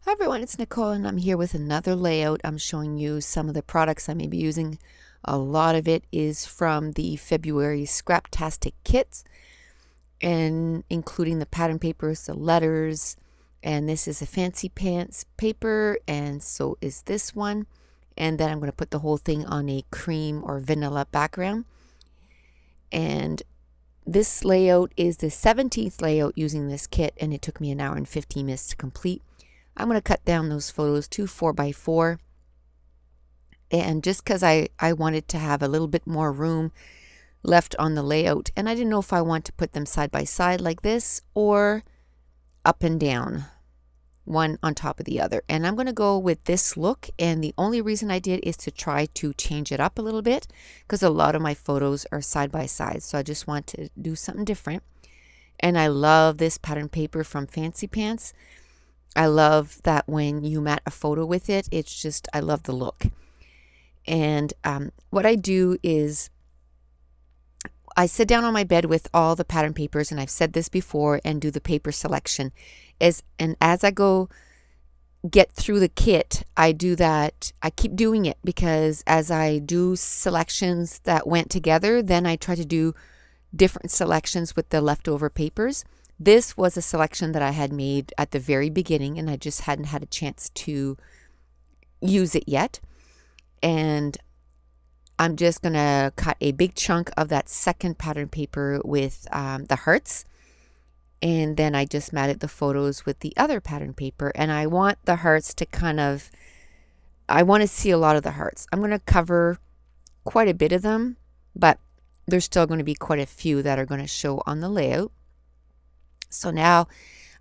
Hi everyone, it's Nicole and I'm here with another layout. I'm showing you some of the products I may be using. A lot of it is from the February Scraptastic kits, and including the pattern papers, the letters, and this is a fancy pants paper, and so is this one. And then I'm going to put the whole thing on a cream or vanilla background. And this layout is the 17th layout using this kit, and it took me an hour and 15 minutes to complete. I'm going to cut down those photos to 4x4, and just because I wanted to have a little bit more room left on the layout, and I didn't know if I want to put them side by side like this or up and down, one on top of the other. And I'm going to go with this look, and the only reason I did is to try to change it up a little bit because a lot of my photos are side by side, so I just want to do something different. And I love this pattern paper from Fancy Pants. I love that when you mat a photo with it, it's just, I love the look. And what I do is I sit down on my bed with all the pattern papers, and I've said this before, and do the paper selection. And as I go get through the kit, I do that. I keep doing it because as I do selections that went together, then I try to do different selections with the leftover papers. This was a selection that I had made at the very beginning, and I just hadn't had a chance to use it yet. And I'm just going to cut a big chunk of that second pattern paper with the hearts. And then I just matted the photos with the other pattern paper. And I want the hearts to I want to see a lot of the hearts. I'm going to cover quite a bit of them, but there's still going to be quite a few that are going to show on the layout. So now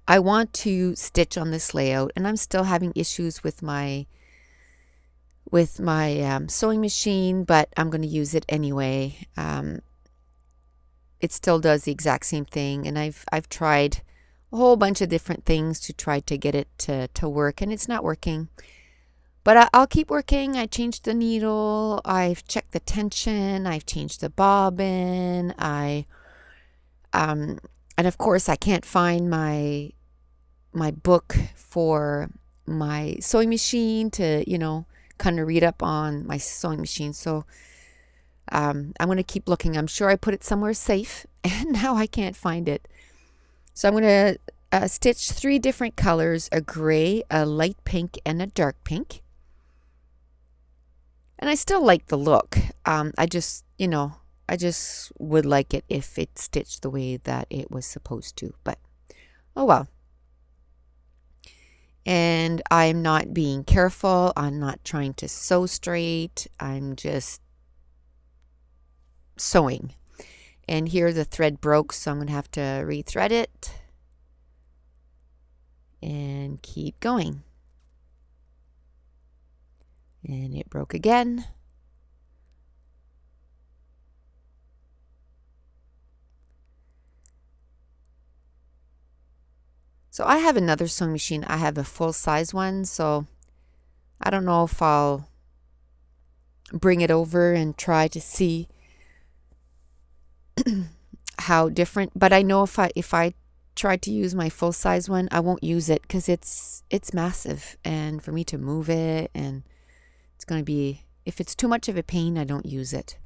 I want to stitch on this layout, and I'm still having issues with my sewing machine, but I'm going to use it anyway. It still does the exact same thing, and I've tried a whole bunch of different things to try to get it to work, and it's not working. But I'll keep working. I changed the needle, I've checked the tension, I've changed the bobbin, and of course I can't find my book for my sewing machine to, kind of read up on my sewing machine. So I'm going to keep looking. I'm sure I put it somewhere safe, and now I can't find it. So I'm going to stitch 3 different colors: a gray, a light pink, and a dark pink. And I still like the look. I just would like it if it stitched the way that it was supposed to, but oh well. And I'm not being careful. I'm not trying to sew straight. I'm just sewing. And here the thread broke, so I'm going to have to rethread it and keep going. And it broke again. So I have another sewing machine. I have a full-size one, so I don't know if I'll bring it over and try to see how different. But I know if I try to use my full-size one, I won't use it because it's massive, and for me to move it, and it's going to be, if it's too much of a pain, I don't use it.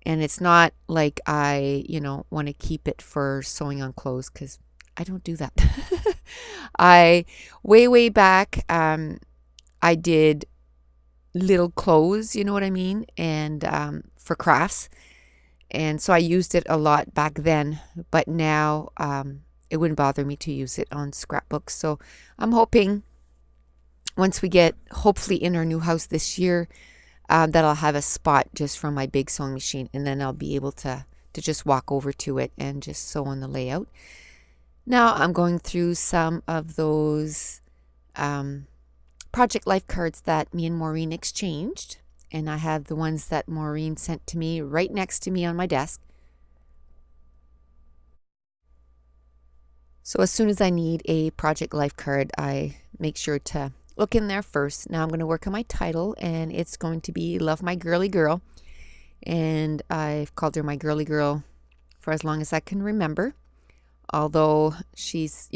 And it's not like I want to keep it for sewing on clothes, because I don't do that. I way back I did little clothes, you know what I mean, and for crafts, and so I used it a lot back then, but now it wouldn't bother me to use it on scrapbooks. So I'm hoping once we get hopefully in our new house this year, that I'll have a spot just from my big sewing machine, and then I'll be able to just walk over to it and just sew on the layout. Now I'm going through some of those Project Life cards that me and Maureen exchanged, and I have the ones that Maureen sent to me right next to me on my desk. So as soon as I need a Project Life card, I make sure to look in there first. Now I'm going to work on my title, and it's going to be Love My Girly Girl, and I've called her my girly girl for as long as I can remember. Although she's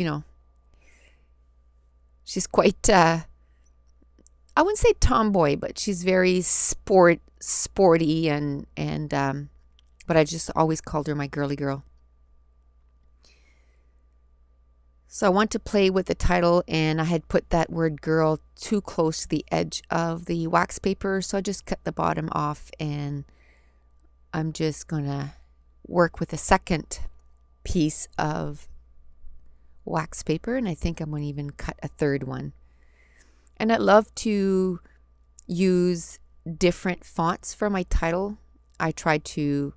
she's quite, I wouldn't say tomboy, but she's very sporty but I just always called her my girly girl. So I want to play with the title, and I had put that word girl too close to the edge of the wax paper, so I just cut the bottom off, and I'm just gonna work with a second piece of wax paper, and I think I'm going to even cut a third one. And I love to use different fonts for my title. I try to,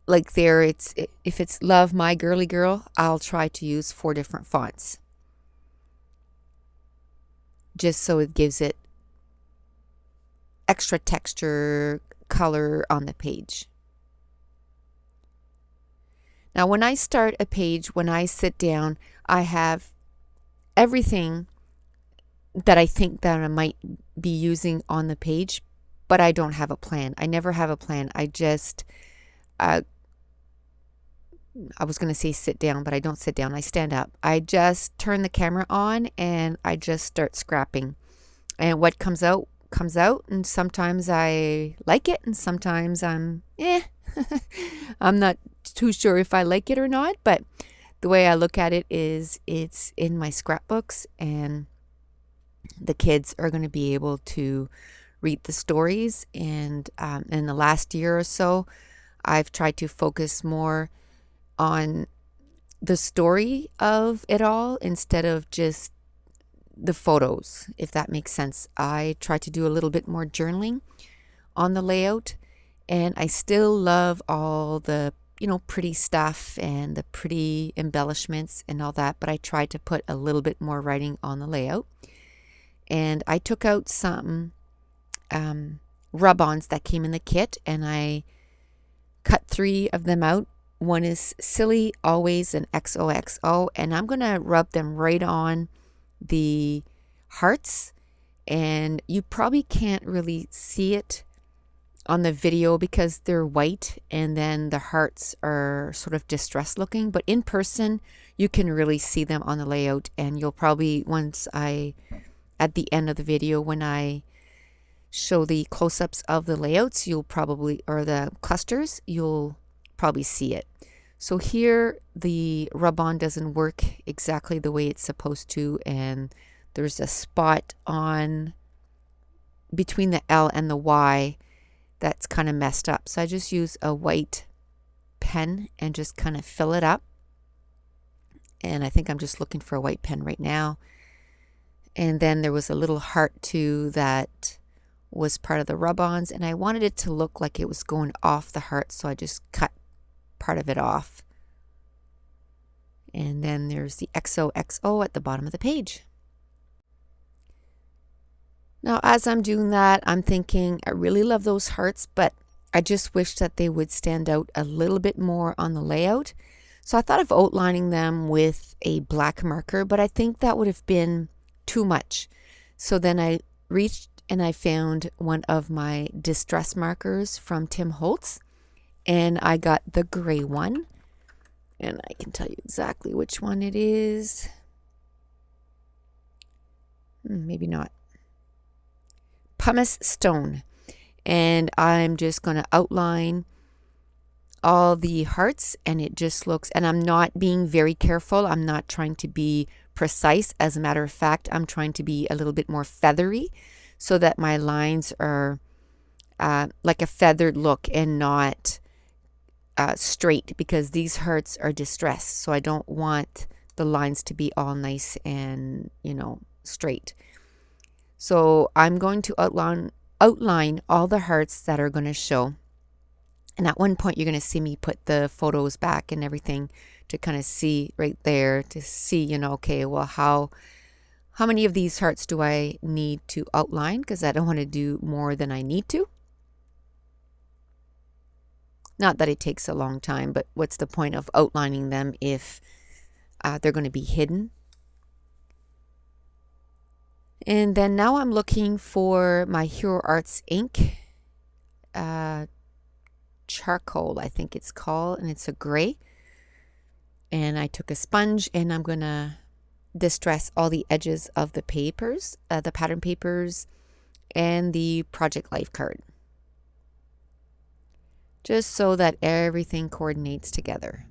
like there, if it's Love My Girly Girl, I'll try to use 4 different fonts, just so it gives it extra texture, color on the page. Now when I start a page, when I sit down, I have everything that I think that I might be using on the page, but I don't have a plan. I never have a plan. I just, I was going to say sit down, but I don't sit down. I stand up. I just turn the camera on and I just start scrapping. And what comes out, comes out. And sometimes I like it and sometimes I'm, I'm not too sure if I like it or not. But the way I look at it is it's in my scrapbooks, and the kids are going to be able to read the stories. And in the last year or so, I've tried to focus more on the story of it all instead of just the photos, if that makes sense. I try to do a little bit more journaling on the layout, and I still love all the pretty stuff and the pretty embellishments and all that, but I try to put a little bit more writing on the layout. And I took out some rub-ons that came in the kit, and I cut 3 of them out. One is Silly, Always, and XOXO, and I'm going to rub them right on the hearts. And you probably can't really see it on the video because they're white and then the hearts are sort of distressed looking, but in person you can really see them on the layout. And you'll probably, at the end of the video, when I show the close-ups of the layouts, or the clusters, you'll probably see it. So here the rub-on doesn't work exactly the way it's supposed to, and there's a spot on between the L and the Y that's kind of messed up. So I just use a white pen and just kind of fill it up. And I think I'm just looking for a white pen right now. And then there was a little heart too that was part of the rub-ons, and I wanted it to look like it was going off the heart, so I just cut part of it off. And then there's the XOXO at the bottom of the page. Now as I'm doing that, I'm thinking I really love those hearts, but I just wish that they would stand out a little bit more on the layout. So I thought of outlining them with a black marker, but I think that would have been too much. So then I reached and I found one of my distress markers from Tim Holtz, and I got the gray one, and I can tell you exactly which one it is. Maybe not. Pumice Stone. And I'm just going to outline all the hearts, and it just looks, and I'm not being very careful. I'm not trying to be precise. As a matter of fact, I'm trying to be a little bit more feathery so that my lines are like a feathered look and not straight, because these hearts are distressed. So I don't want the lines to be all nice and, straight. So I'm going to outline all the hearts that are going to show. And at one point, you're going to see me put the photos back and everything to kind of see right there, to see, okay, well, how many of these hearts do I need to outline? Because I don't want to do more than I need to. Not that it takes a long time, but what's the point of outlining them if they're going to be hidden? And then now I'm looking for my Hero Arts ink. Charcoal, I think it's called, and it's a gray. And I took a sponge and I'm gonna distress all the edges of the papers, the pattern papers, and the project life card, just so that everything coordinates together.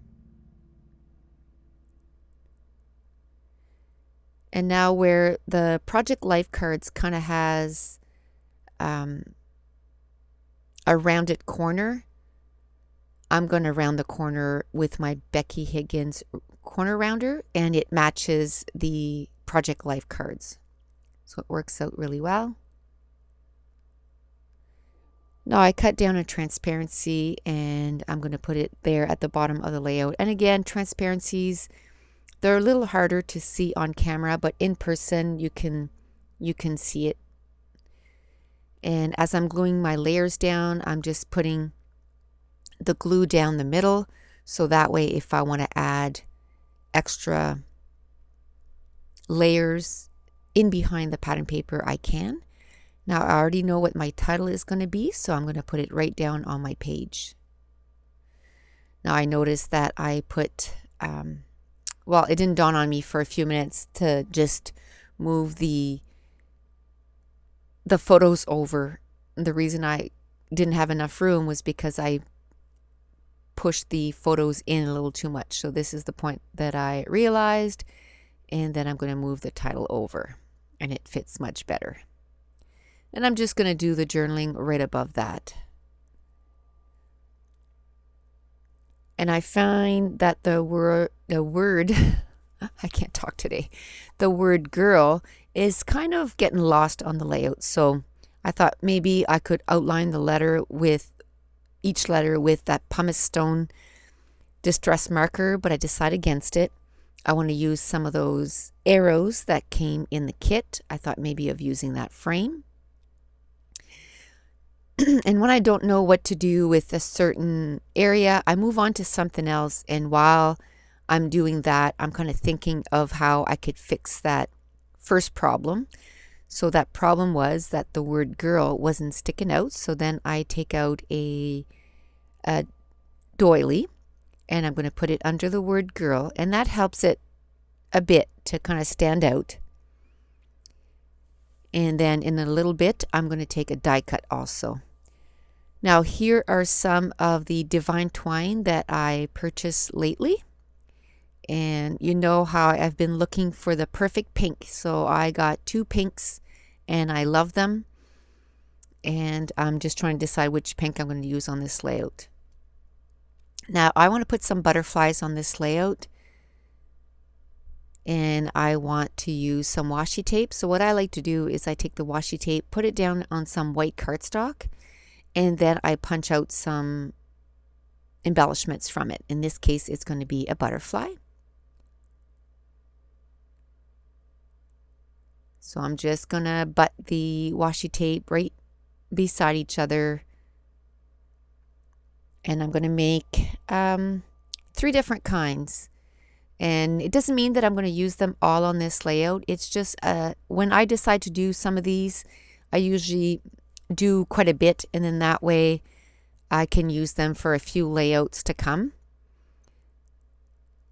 And now where the project life cards kind of has a rounded corner, I'm going to round the corner with my Becky Higgins corner rounder, and it matches the project life cards. So it works out really well. Now I cut down on transparency, and I'm going to put it there at the bottom of the layout. And again, transparencies, they're a little harder to see on camera, but in person you can see it. And as I'm gluing my layers down, I'm just putting the glue down the middle, so that way if I want to add extra layers in behind the pattern paper, I can. Now I already know what my title is going to be, so I'm going to put it right down on my page. Now I noticed that I put, well, it didn't dawn on me for a few minutes to just move the photos over. The reason I didn't have enough room was because I pushed the photos in a little too much. So this is the point that I realized, and then I'm going to move the title over, and it fits much better. And I'm just going to do the journaling right above that. And I find that the word I can't talk today. The word girl is kind of getting lost on the layout. So I thought maybe I could outline the letter with each letter with that pumice stone distress marker, but I decided against it. I want to use some of those arrows that came in the kit. I thought maybe of using that frame. And when I don't know what to do with a certain area, I move on to something else. And while I'm doing that, I'm kind of thinking of how I could fix that first problem. So that problem was that the word girl wasn't sticking out. So then I take out a doily, and I'm going to put it under the word girl, and that helps it a bit to kind of stand out. And then in a little bit, I'm going to take a die cut also. Now here are some of the divine twine that I purchased lately. And you know how I've been looking for the perfect pink. So I got 2 pinks, and I love them. And I'm just trying to decide which pink I'm going to use on this layout. Now I want to put some butterflies on this layout, and I want to use some washi tape. So what I like to do is I take the washi tape, put it down on some white cardstock, and then I punch out some embellishments from it. In this case, it's going to be a butterfly. So I'm just going to butt the washi tape right beside each other. And I'm going to make 3 different kinds. And it doesn't mean that I'm going to use them all on this layout. It's just when I decide to do some of these, I usually do quite a bit. And then that way I can use them for a few layouts to come.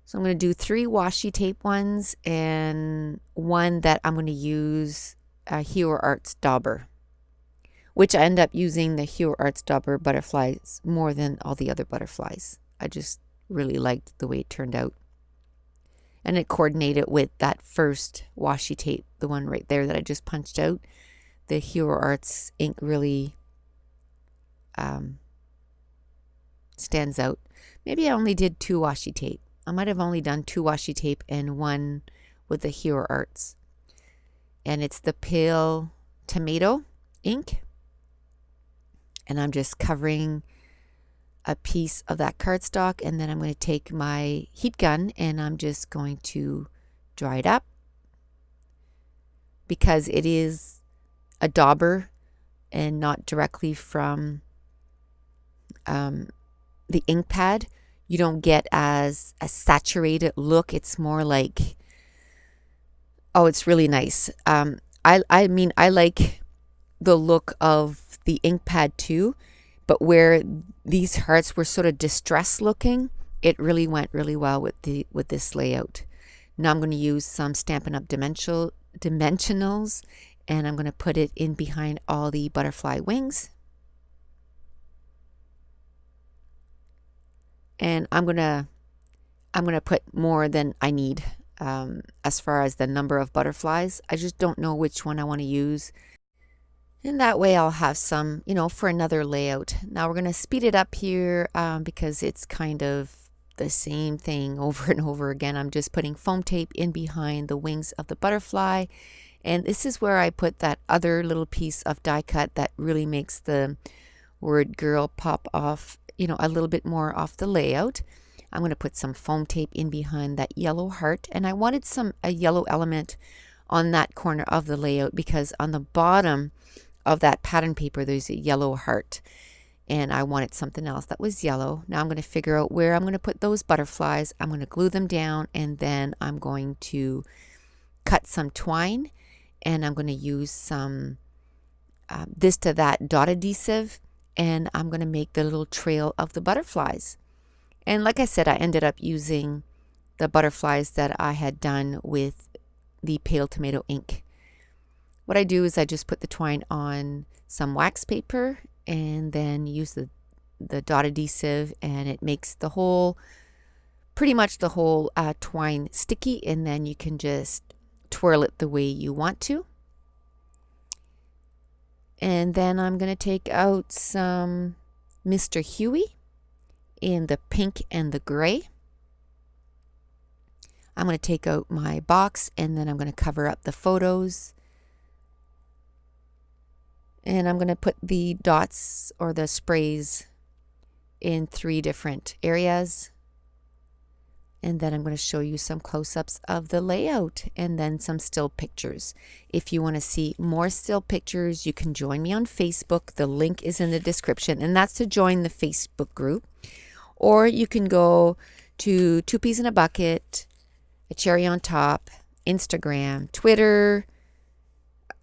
So I'm going to do 3 washi tape ones and one that I'm going to use a Hero Arts dauber, which I end up using the Hero Arts dauber butterflies more than all the other butterflies. I just really liked the way it turned out. And it coordinated with that first washi tape, the one right there that I just punched out. The Hero Arts ink really stands out. Maybe I only did 2 washi tape. I might have only done 2 washi tape and 1 with the Hero Arts. And it's the pale tomato ink. And I'm just covering a piece of that cardstock, and then I'm going to take my heat gun and I'm just going to dry it up. Because it is a dauber and not directly from the ink pad, you don't get as a saturated look. It's more like, oh, it's really nice. I mean, I like the look of the ink pad too, but where these hearts were sort of distressed looking, it really went really well with this layout. Now I'm going to use some Stampin' Up! Dimensionals, and I'm going to put it in behind all the butterfly wings. And I'm going to put more than I need as far as the number of butterflies. I just don't know which one I want to use. And that way I'll have some, for another layout. Now we're going to speed it up here because it's kind of the same thing over and over again. I'm just putting foam tape in behind the wings of the butterfly. And this is where I put that other little piece of die cut that really makes the word girl pop off, a little bit more off the layout. I'm going to put some foam tape in behind that yellow heart. And I wanted a yellow element on that corner of the layout because on the bottom of that pattern paper there's a yellow heart. And I wanted something else that was yellow. Now I'm going to figure out where I'm going to put those butterflies. I'm going to glue them down, and then I'm going to cut some twine, and I'm going to use some this to that dot adhesive, and I'm going to make the little trail of the butterflies. And like I said, I ended up using the butterflies that I had done with the pale tomato ink. What I do is I just put the twine on some wax paper and then use the dot adhesive, and it makes pretty much the whole twine sticky, and then you can just twirl it the way you want to. And then I'm going to take out some Mr. Huey in the pink and the gray. I'm going to take out my box, and then I'm going to cover up the photos. And I'm going to put the dots or the sprays in 3 different areas. And then I'm going to show you some close-ups of the layout and then some still pictures. If you want to see more still pictures, you can join me on Facebook. The link is in the description, and that's to join the Facebook group. Or you can go to 2 Peas in a Bucket, a Cherry on Top, Instagram, Twitter,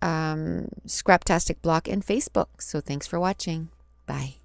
Scraptastic blog, and Facebook. So thanks for watching. Bye.